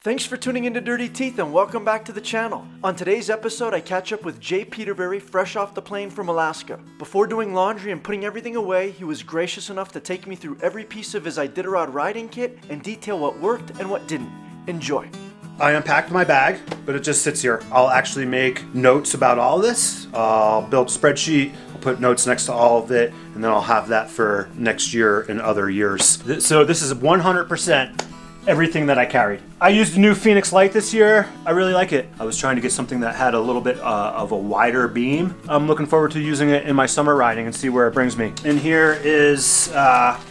Thanks for tuning into Dirty Teeth and welcome back to the channel. On today's episode, I catch up with Jay Petervary fresh off the plane from Alaska. Before doing laundry and putting everything away, he was gracious enough to take me through every piece of his Iditarod riding kit and detail what worked and what didn't. Enjoy. I unpacked my bag, but it just sits here. I'll actually make notes about all this. I'll build a spreadsheet, I'll put notes next to all of it, and then I'll have that for next year and other years. So this is 100% everything that I carried. I used a new Phoenix Light this year. I really like it. I was trying to get something that had a little bit of a wider beam. I'm looking forward to using it in my summer riding and see where it brings me. And here is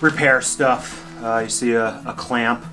repair stuff. You see a clamp.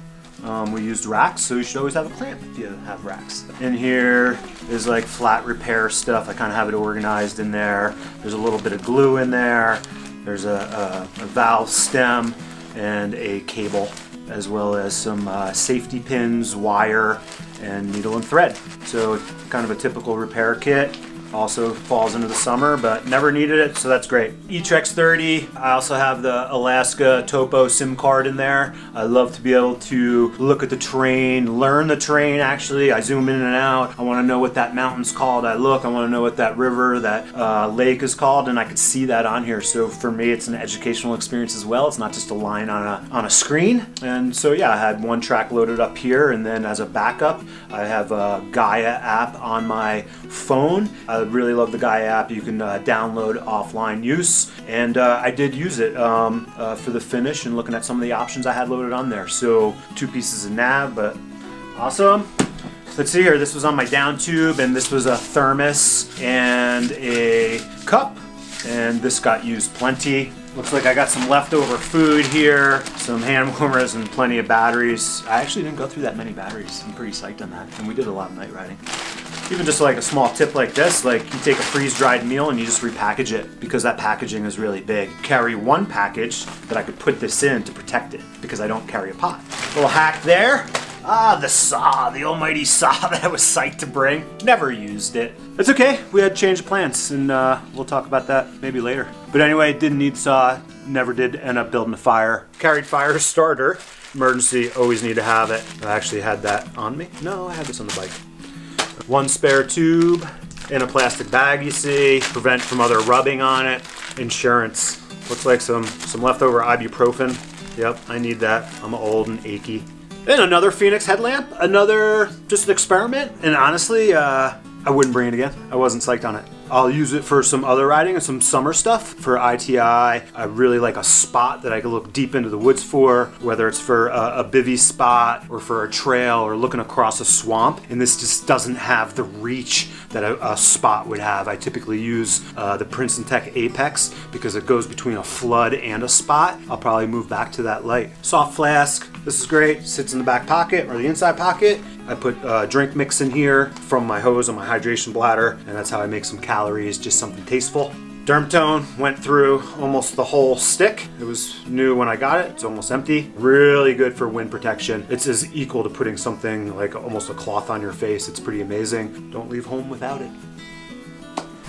We used racks, so you should always have a clamp if you have racks. In here is like flat repair stuff. I kind of have it organized in there. There's a little bit of glue in there. There's a valve stem and a cable, as well as some safety pins, wire, and needle and thread. So kind of a typical repair kit. Also falls into the summer, but never needed it, so that's great. eTrex 30. I also have the Alaska Topo SIM card in there. I love to be able to look at the terrain, learn the terrain actually. I zoom in and out. I want to know what that mountain's called. I want to know what that river, that lake is called, and I could see that on here. So for me, it's an educational experience as well. It's not just a line on a screen. And so yeah, I had one track loaded up here, and then as a backup, I have a Gaia app on my phone. I really love the Gaia app. You can download offline use, and I did use it for the finish and looking at some of the options I had loaded on there. So 2 pieces of nav, but awesome. Let's see here, this was on my down tube, and this was a thermos and a cup, and this got used plenty. Looks like I got some leftover food here, some hand warmers, and plenty of batteries. I actually didn't go through that many batteries. I'm pretty psyched on that, and we did a lot of night riding. Even just like a small tip like this, like you take a freeze-dried meal and you just repackage it because that packaging is really big. Carry one package that I could put this in to protect it because I don't carry a pot. Little hack there. The saw, the almighty saw that I was psyched to bring. Never used it. It's okay, we had changed of plans, and we'll talk about that maybe later. But anyway, didn't need saw, never did end up building a fire. Carried fire starter. Emergency, always need to have it. I actually had that on me. No, I had this on the bike. One spare tube in a plastic bag, you see, prevent from other rubbing on it. Insurance. Looks like some leftover ibuprofen. Yep, I need that. I'm old and achy. And another Phoenix headlamp, another just an experiment. And honestly, I wouldn't bring it again. I wasn't psyched on it. I'll use it for some other riding and some summer stuff. For ITI, I really like a spot that I can look deep into the woods for, whether it's for a bivvy spot or for a trail or looking across a swamp. And this just doesn't have the reach that a spot would have. I typically use the Princeton Tech Apex because it goes between a flood and a spot. I'll probably move back to that light. Soft flask, this is great. Sits in the back pocket or the inside pocket. I put drink mix in here from my hose on my hydration bladder, and that's how I make some calories, just something tasteful. Dermtone went through almost the whole stick. It was new when I got it. It's almost empty. Really good for wind protection. It's as equal to putting something like almost a cloth on your face. It's pretty amazing. Don't leave home without it.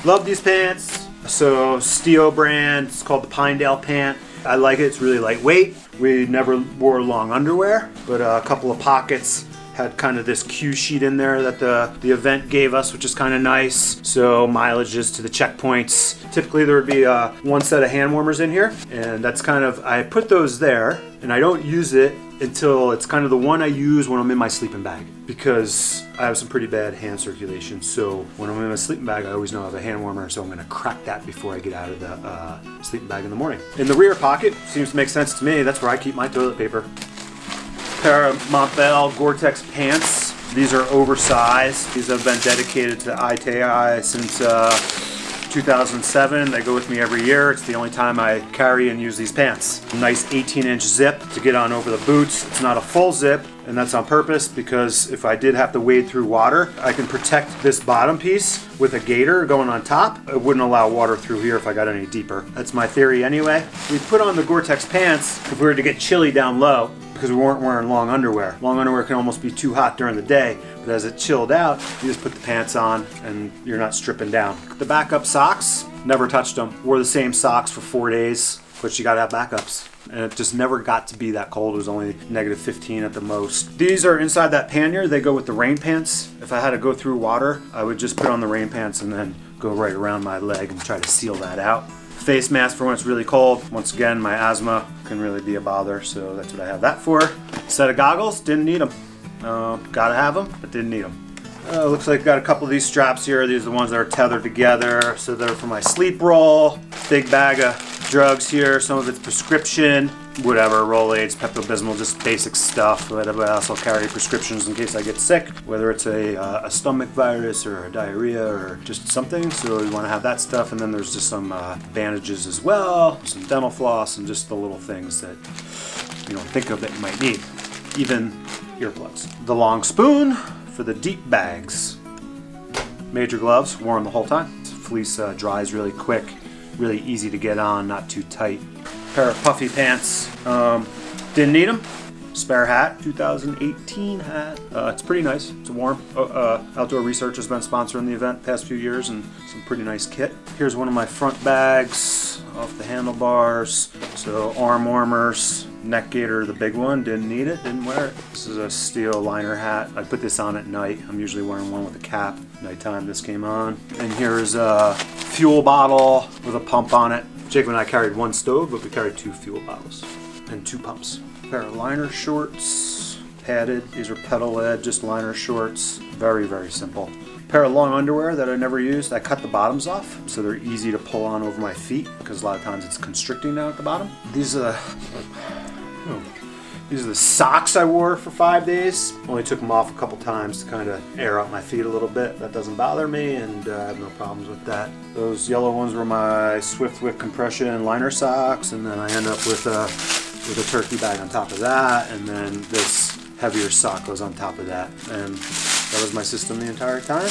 Love these pants. So Stio brand, it's called the Pinedale pant. I like it, it's really lightweight. We never wore long underwear, but a couple of pockets. Had kind of this cue sheet in there that the event gave us, which is kind of nice. So mileages to the checkpoints. Typically there would be one set of hand warmers in here, and that's kind of, I put those there, and I don't use it until it's kind of the one I use when I'm in my sleeping bag, because I have some pretty bad hand circulation. So when I'm in my sleeping bag, I always know I have a hand warmer, so I'm gonna crack that before I get out of the sleeping bag in the morning. In the rear pocket, seems to make sense to me, that's where I keep my toilet paper. Pair of Montbell Gore-Tex pants. These are oversized. These have been dedicated to ITI since 2007. They go with me every year. It's the only time I carry and use these pants. A nice 18-inch zip to get on over the boots. It's not a full zip, and that's on purpose because if I did have to wade through water, I can protect this bottom piece with a gaiter going on top. It wouldn't allow water through here if I got any deeper. That's my theory anyway. We put on the Gore-Tex pants if we were to get chilly down low, because we weren't wearing long underwear. Long underwear can almost be too hot during the day, but as it chilled out, you just put the pants on and you're not stripping down. The backup socks, never touched them. Wore the same socks for 4 days, but you gotta have backups. and it just never got to be that cold. It was only -15 at the most. These are inside that pannier. They go with the rain pants. If I had to go through water, I would just put on the rain pants and then go right around my leg and try to seal that out. Face mask for when it's really cold. Once again, my asthma can really be a bother, so that's what I have that for. Set of goggles, didn't need them. Gotta have them, but didn't need them. Looks like I got a couple of these straps here. These are the ones that are tethered together, so they're for my sleep roll. Big bag of drugs here, some of it's prescription, whatever, Rolaids, Pepto-Bismol, just basic stuff. Whatever else, I'll carry prescriptions in case I get sick, whether it's a stomach virus or a diarrhea or just something, so you want to have that stuff. And then there's just some bandages as well, some dental floss, and just the little things that you don't think of that you might need, even earplugs. The long spoon for the deep bags. Major gloves, worn the whole time. Fleece dries really quick, really easy to get on, not too tight. Pair of puffy pants, didn't need them. Spare hat, 2018 hat. It's pretty nice, it's warm. Outdoor Research has been sponsoring the event the past few years, and some pretty nice kit. Here's one of my front bags off the handlebars. So arm warmers, neck gaiter, the big one, didn't need it, didn't wear it. This is a steel liner hat. I put this on at night. I'm usually wearing one with a cap. Nighttime this came on. And here's a fuel bottle with a pump on it. Jacob and I carried one stove, but we carried 2 fuel bottles and 2 pumps. Pair of liner shorts, padded. These are pedal led, just liner shorts. Very, very simple. Pair of long underwear that I never used. I cut the bottoms off so they're easy to pull on over my feet because a lot of times it's constricting down at the bottom. These are the socks I wore for 5 days. Only took them off a couple times to kind of air out my feet a little bit. That doesn't bother me, and I have no problems with that. Those yellow ones were my Swiftwick compression liner socks, and then I end up with a turkey bag on top of that, and then this heavier sock goes on top of that. And that was my system the entire time.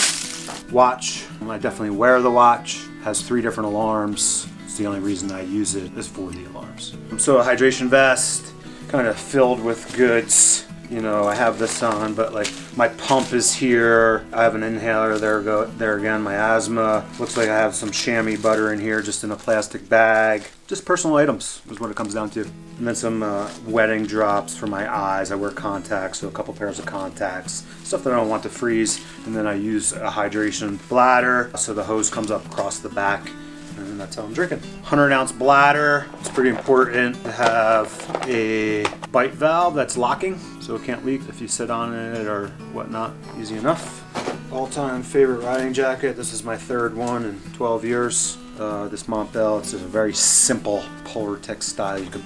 Watch, I definitely wear the watch. Has 3 different alarms. It's the only reason I use it is for the alarms. So a hydration vest, kind of filled with goods. You know, I have this on, but like my pump is here. I have an inhaler there again, my asthma. Looks like I have some chamois butter in here, just in a plastic bag. Just personal items is what it comes down to. And then some wetting drops for my eyes. I wear contacts, so a couple pairs of contacts. Stuff that I don't want to freeze. And then I use a hydration bladder, so the hose comes up across the back. And that's how I'm drinking. 100-ounce bladder. It's pretty important to have a bite valve that's locking so it can't leak if you sit on it or whatnot. Easy enough. All-time favorite riding jacket. This is my 3rd one in 12 years. This Montbell. It's just a very simple Polartec style. You can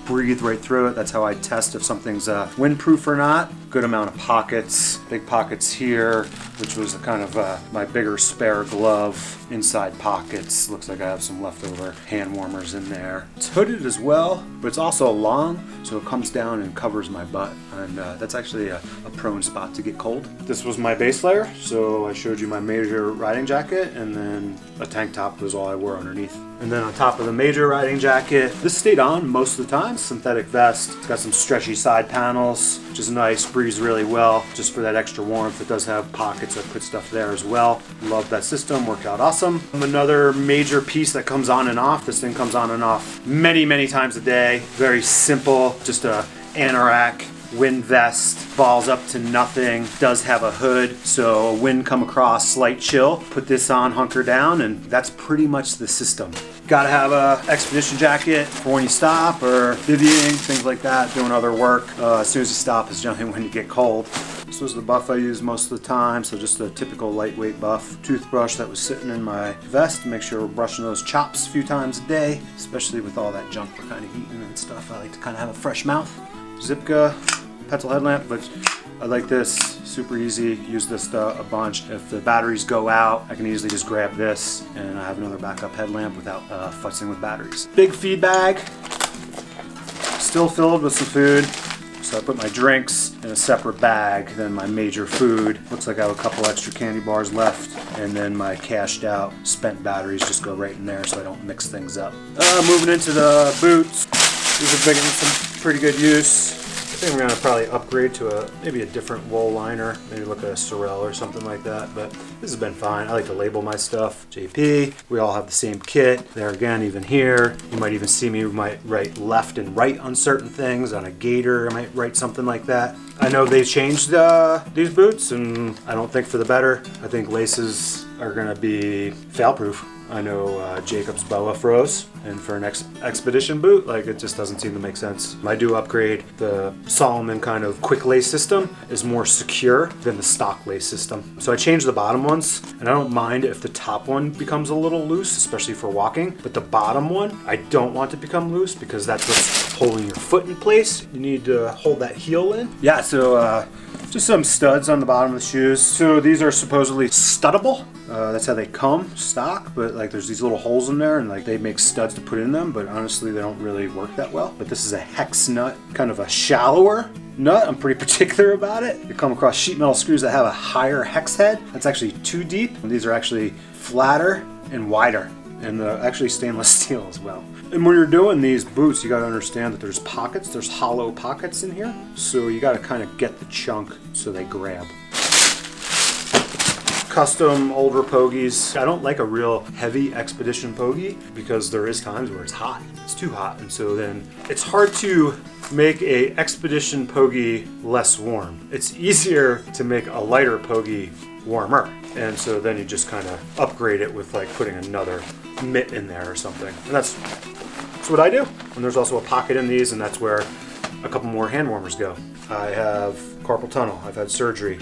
breathe right through it. That's how I test if something's windproof or not. Good amount of pockets, big pockets here, which was a kind of my bigger spare glove. Inside pockets, looks like I have some leftover hand warmers in there. It's hooded as well, but it's also long, so it comes down and covers my butt, and that's actually a prone spot to get cold. This was my base layer, so I showed you my major riding jacket, and then a tank top was all I wore underneath. And then on top of the major riding jacket, this stayed on most of the time, synthetic vest. It's got some stretchy side panels, which is nice, breathes really well, just for that extra warmth. It does have pockets, I put stuff there as well. Love that system, worked out awesome. Another major piece that comes on and off. This thing comes on and off many, many times a day. Very simple, just a anorak wind vest, balls up to nothing, does have a hood, so a wind come across, slight chill, put this on, hunker down, and that's pretty much the system. Gotta have a expedition jacket for when you stop or bivvying, things like that, doing other work. As soon as you stop is generally when you get cold. This was the buff I use most of the time, so just a typical lightweight buff. Toothbrush that was sitting in my vest to make sure we're brushing those chops a few times a day, especially with all that junk we're kind of eating and stuff. I like to kind of have a fresh mouth. Zipka, pencil headlamp, but I like this, super easy, use this a bunch. If the batteries go out, I can easily just grab this and I have another backup headlamp without futzing with batteries. Big feed bag, still filled with some food. So I put my drinks in a separate bag than my major food. Looks like I have a couple extra candy bars left, and then my cashed out spent batteries just go right in there so I don't mix things up. Moving into the boots. These are getting some pretty good use. think I'm gonna probably upgrade to maybe a different wool liner, maybe look at a Sorel or something like that, but this has been fine. I like to label my stuff. JP, we all have the same kit. There again, even here, you might even see me might write left and right on certain things. On a gator, I might write something like that. I know they changed these boots, and I don't think for the better. I think laces are gonna be fail-proof. I know Jacob's boa froze, and for an expedition boot, like, it just doesn't seem to make sense. I do upgrade. The Solomon kind of quick lace system is more secure than the stock lace system. So I changed the bottom ones, and I don't mind if the top one becomes a little loose, especially for walking, but the bottom one, I don't want to become loose because that's what's holding your foot in place. You need to hold that heel in. Yeah, so just some studs on the bottom of the shoes. So these are supposedly studdable. That's how they come stock, but like there's these little holes in there and like they make studs to put in them, but honestly they don't really work that well. But this is a hex nut, kind of a shallower nut. I'm pretty particular about it. You come across sheet metal screws that have a higher hex head. That's actually too deep. And these are actually flatter and wider, and actually stainless steel as well. And when you're doing these boots, you got to understand that there's pockets, there's hollow pockets in here. So you got to kind of get the chunk so they grab. Custom older pogies. I don't like a real heavy expedition pogie because there is times where it's hot. It's too hot, and so then it's hard to make a expedition pogie less warm. It's easier to make a lighter pogie warmer, and so then you just kind of upgrade it with like putting another mitt in there or something. And that's what I do. And there's also a pocket in these, and that's where a couple more hand warmers go. I have carpal tunnel. I've had surgery.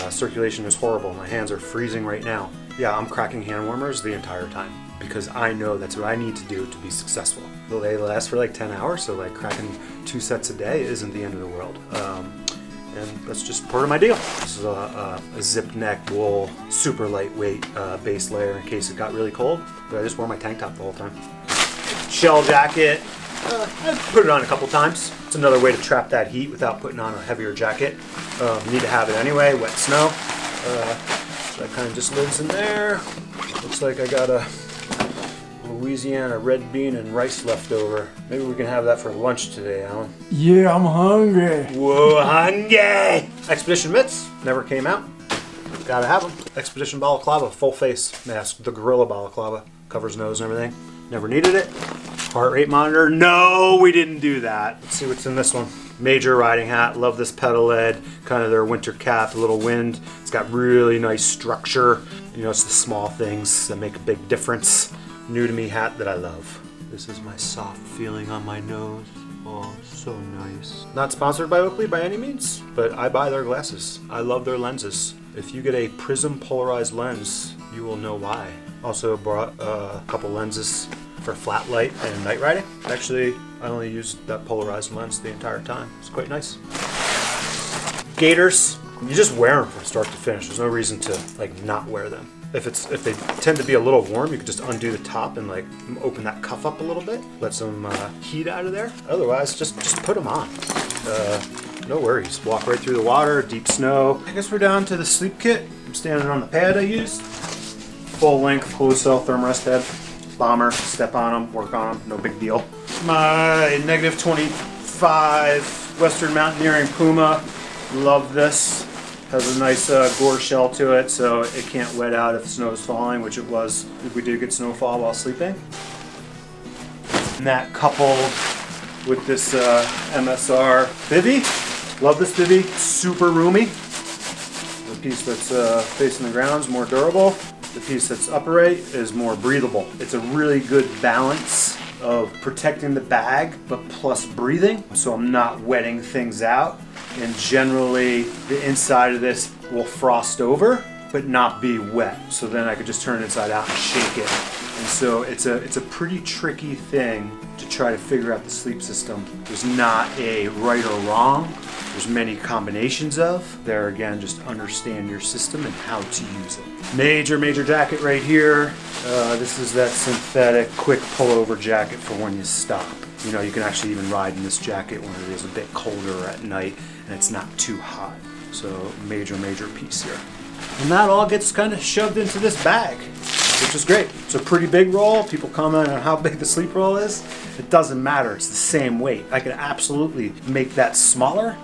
Circulation is horrible. My hands are freezing right now. Yeah, I'm cracking hand warmers the entire time because I know that's what I need to do to be successful. They last for like 10 hours, so like cracking 2 sets a day isn't the end of the world. And that's just part of my deal. This is a zip neck wool, super lightweight base layer in case it got really cold, but I just wore my tank top the whole time. Shell jacket. I've put it on a couple times. It's another way to trap that heat without putting on a heavier jacket. You need to have it anyway, wet snow. So that kind of just lives in there. Looks like I got a Louisiana red bean and rice left over. Maybe we can have that for lunch today, Alan. Yeah, I'm hungry. Whoa, hungry! Expedition mitts never came out. Gotta have them. Expedition balaclava, full face mask. The gorilla balaclava. Covers nose and everything. Never needed it. Heart rate monitor. No, we didn't do that. Let's see what's in this one. Major riding hat. Love this pedal lead. Kind of their winter cap. A little wind. It's got really nice structure. You know, it's the small things that make a big difference. New to me hat that I love. This is my soft feeling on my nose. Oh, so nice. Not sponsored by Oakley by any means, but I buy their glasses. I love their lenses. If you get a prism polarized lens, you will know why. Also brought a couple lenses for flat light and night riding. Actually, I only used that polarized lens the entire time. It's quite nice. Gaiters, you just wear them from start to finish. There's no reason to like not wear them. If they tend to be a little warm, you can just undo the top and like open that cuff up a little bit, let some heat out of there. Otherwise, just put them on. No worries. Walk right through the water, deep snow. I guess we're down to the sleep kit. I'm standing on the pad I used. Full length closed cell thermarest head. Bomber, step on them, work on them, no big deal. My -25 Western Mountaineering Puma. Love this. Has a nice gore shell to it, so it can't wet out if snow is falling, which it was if we did get snowfall while sleeping. And that coupled with this MSR bivvy. Love this bivvy, super roomy. The piece that's facing the ground is more durable. The piece that's upright is more breathable. It's a really good balance of protecting the bag, but plus breathing, so I'm not wetting things out. And generally, the inside of this will frost over, but not be wet. So then I could just turn it inside out and shake it. And so it's a pretty tricky thing to try to figure out the sleep system. There's not a right or wrong. There's many combinations of. There again, just understand your system and how to use it. Major jacket right here. This is that synthetic quick pullover jacket for when you stop. You know, you can actually even ride in this jacket when it is a bit colder at night and it's not too hot. So major piece here. And that all gets kind of shoved into this bag. which is great. It's a pretty big roll. People comment on how big the sleep roll is. It doesn't matter. It's the same weight. I can absolutely make that smaller,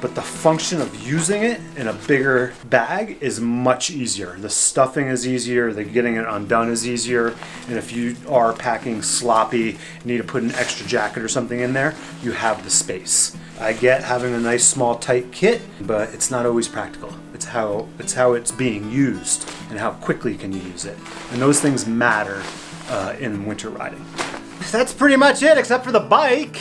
but the function of using it in a bigger bag is much easier. The stuffing is easier, the getting it undone is easier, and if you are packing sloppy, need to put an extra jacket or something in there, you have the space. I get having a nice small tight kit, but it's not always practical. It's how it's being used and how quickly can you use it. And those things matter in winter riding. That's pretty much it, except for the bike.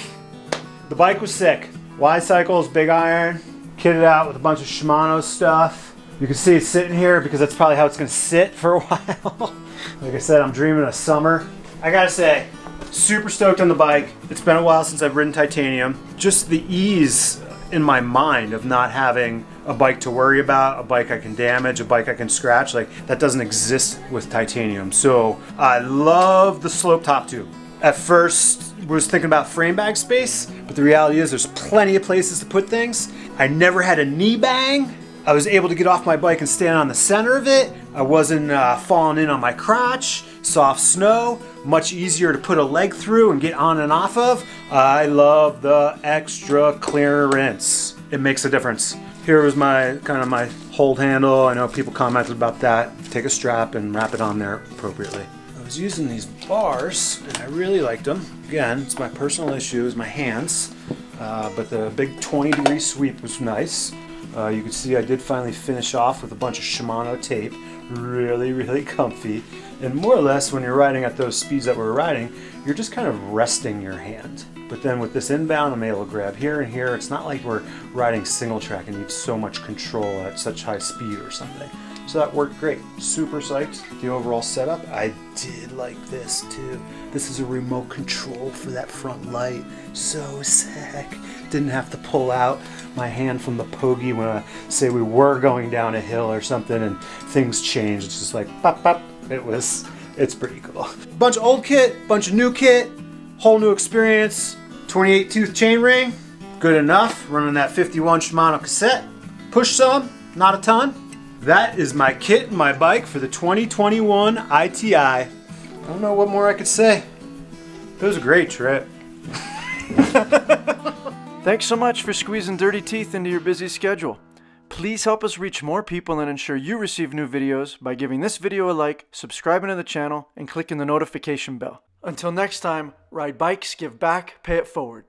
The bike was sick. Y-Cycles, big iron, kitted out with a bunch of Shimano stuff. You can see it sitting here because that's probably how it's gonna sit for a while. Like I said, I'm dreaming of summer. I gotta say, super stoked on the bike. It's been a while since I've ridden titanium. Just the ease in my mind of not having a bike to worry about, a bike I can damage, a bike I can scratch, like that doesn't exist with titanium. So I love the slope top tube. At first, was thinking about frame bag space, but the reality is there's plenty of places to put things. I never had a knee bang. I was able to get off my bike and stand on the center of it. I wasn't falling in on my crotch. Soft snow, much easier to put a leg through and get on and off of. I love the extra clearance. It makes a difference. Here was my kind of my hold handle. I know people commented about that. Take a strap and wrap it on there appropriately. I was using these bars and I really liked them. Again, it's my personal issue is my hands, but the big 20-degree sweep was nice. You can see I did finally finish off with a bunch of Shimano tape. Really, really comfy. And more or less when you're riding at those speeds that we're riding, you're just kind of resting your hand. But then with this inbound, I'm able to grab here and here. It's not like we're riding single track and need so much control at such high speed or something. So that worked great. Super psyched. The overall setup, I did like this too. This is a remote control for that front light. So sick. Didn't have to pull out my hand from the pogey when I say we were going down a hill or something and things changed. It's just like pop, pop. It's pretty cool. Bunch of old kit, bunch of new kit, whole new experience. 28 tooth chainring, good enough. Running that 51 Shimano cassette. Push some, not a ton. That is my kit and my bike for the 2021 ITI. I don't know what more I could say. It was a great trip. Thanks so much for squeezing Dirty Teeth into your busy schedule. Please help us reach more people and ensure you receive new videos by giving this video a like, subscribing to the channel, and clicking the notification bell. Until next time, ride bikes, give back, pay it forward.